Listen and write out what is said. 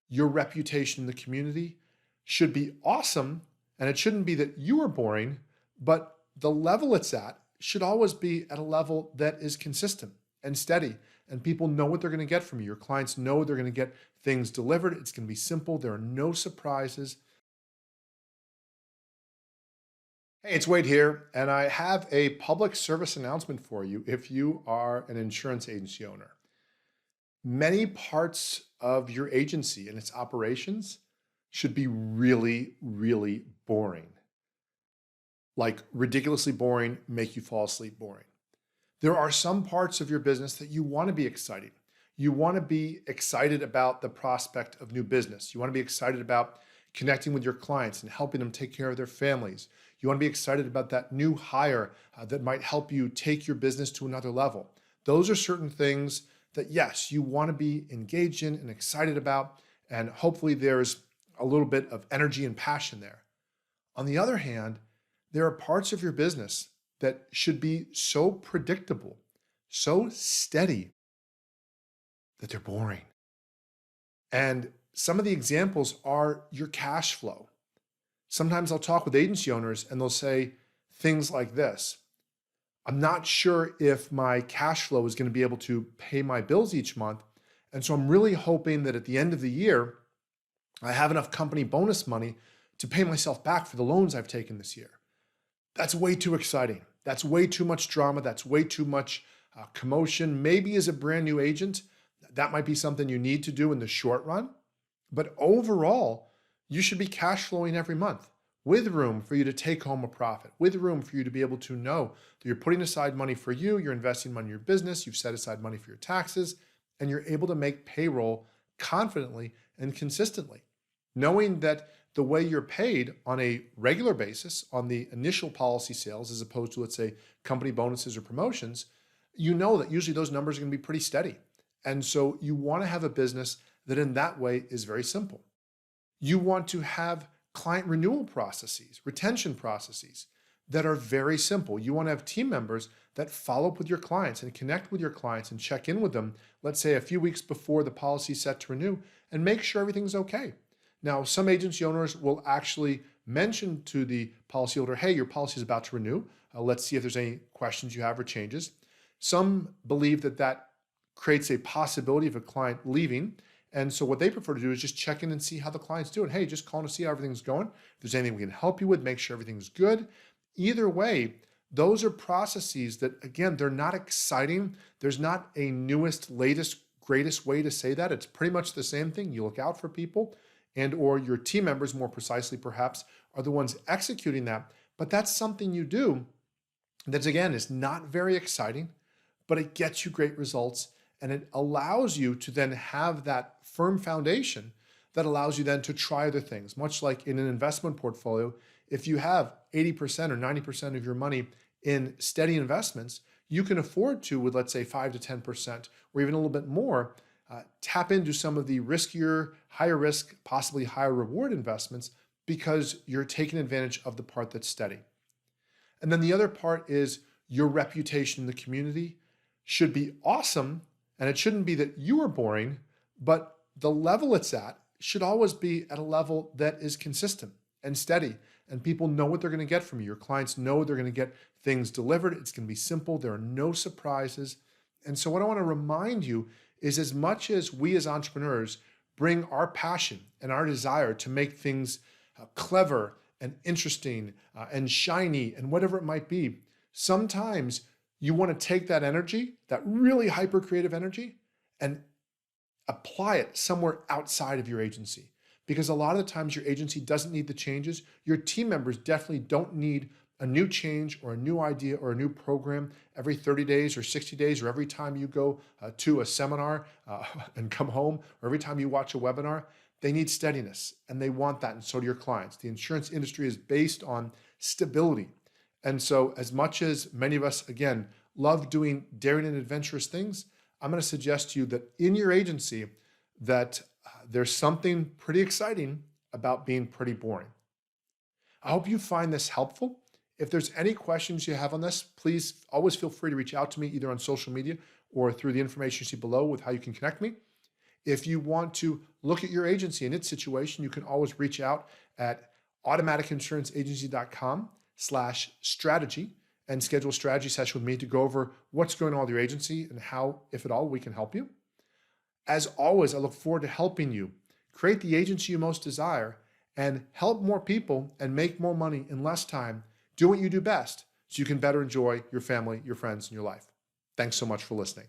your reputation in the community should be awesome. And it shouldn't be that you are boring, but the level it's at should always be at a level that is consistent and steady. And people know what they're going to get from you. Your clients know they're going to get things delivered. It's going to be simple. There are no surprises. Hey, it's Wade here, and I have a public service announcement for you if you are an insurance agency owner. Many parts of your agency and its operations should be really, really boring. Like ridiculously boring, make you fall asleep boring. There are some parts of your business that you want to be exciting. You want to be excited about the prospect of new business. You want to be excited about connecting with your clients and helping them take care of their families. You want to be excited about that new hire that might help you take your business to another level. Those are certain things that, yes, you want to be engaged in and excited about, and hopefully there's a little bit of energy and passion there. On the other hand, there are parts of your business that should be so predictable, so steady that they're boring. And some of the examples are your cash flow. Sometimes I'll talk with agency owners and they'll say things like this: I'm not sure if my cash flow is going to be able to pay my bills each month. And so I'm really hoping that at the end of the year, I have enough company bonus money to pay myself back for the loans I've taken this year. That's way too exciting. That's way too much drama. That's way too much commotion. Maybe as a brand new agent, that might be something you need to do in the short run. But overall, you should be cash flowing every month with room for you to take home a profit, with room for you to be able to know that you're putting aside money for you, you're investing money in your business, you've set aside money for your taxes, and you're able to make payroll confidently and consistently, knowing that the way you're paid on a regular basis on the initial policy sales, as opposed to, let's say, company bonuses or promotions, you know that usually those numbers are going to be pretty steady. And so you want to have a business that in that way is very simple. You want to have client renewal processes, retention processes that are very simple. You want to have team members that follow up with your clients and connect with your clients and check in with them, let's say a few weeks before the policy is set to renew, and make sure everything's okay. Now, some agency owners will actually mention to the policyholder, hey, your policy is about to renew. Let's see if there's any questions you have or changes. Some believe that that creates a possibility of a client leaving. And so what they prefer to do is just check in and see how the client's doing. Hey, just calling to see how everything's going. If there's anything we can help you with, make sure everything's good. Either way, those are processes that, again, they're not exciting. There's not a newest, latest, greatest way to say that. It's pretty much the same thing. You look out for people, and or your team members, more precisely perhaps, are the ones executing that. But that's something you do that, again, is not very exciting, but it gets you great results, and it allows you to then have that firm foundation that allows you then to try other things. Much like in an investment portfolio, if you have 80% or 90% of your money in steady investments, you can afford to, with let's say 5 to 10%, or even a little bit more, tap into some of the riskier, higher risk, possibly higher reward investments because you're taking advantage of the part that's steady. And then the other part is your reputation in the community should be awesome. And it shouldn't be that you are boring, but the level it's at should always be at a level that is consistent and steady. And people know what they're going to get from you. Your clients know they're going to get things delivered. It's going to be simple. There are no surprises. And so what I want to remind you is, as much as we as entrepreneurs bring our passion and our desire to make things clever and interesting and shiny and whatever it might be, sometimes you want to take that energy, that really hyper creative energy, and apply it somewhere outside of your agency. Because a lot of the times your agency doesn't need the changes. Your team members definitely don't need a new change or a new idea or a new program every 30 days or 60 days, or every time you go to a seminar and come home, or every time you watch a webinar. They need steadiness, and they want that, and so do your clients. The insurance industry is based on stability. And so as much as many of us, again, love doing daring and adventurous things, I'm going to suggest to you that in your agency that there's something pretty exciting about being pretty boring. I hope you find this helpful. If there's any questions you have on this, please always feel free to reach out to me either on social media or through the information you see below with how you can connect me. If you want to look at your agency and its situation, you can always reach out at automaticinsuranceagency.com/strategy and schedule a strategy session with me to go over what's going on with your agency and how, if at all, we can help you. As always, I look forward to helping you create the agency you most desire and help more people and make more money in less time. Do what you do best so you can better enjoy your family, your friends, and your life. Thanks so much for listening.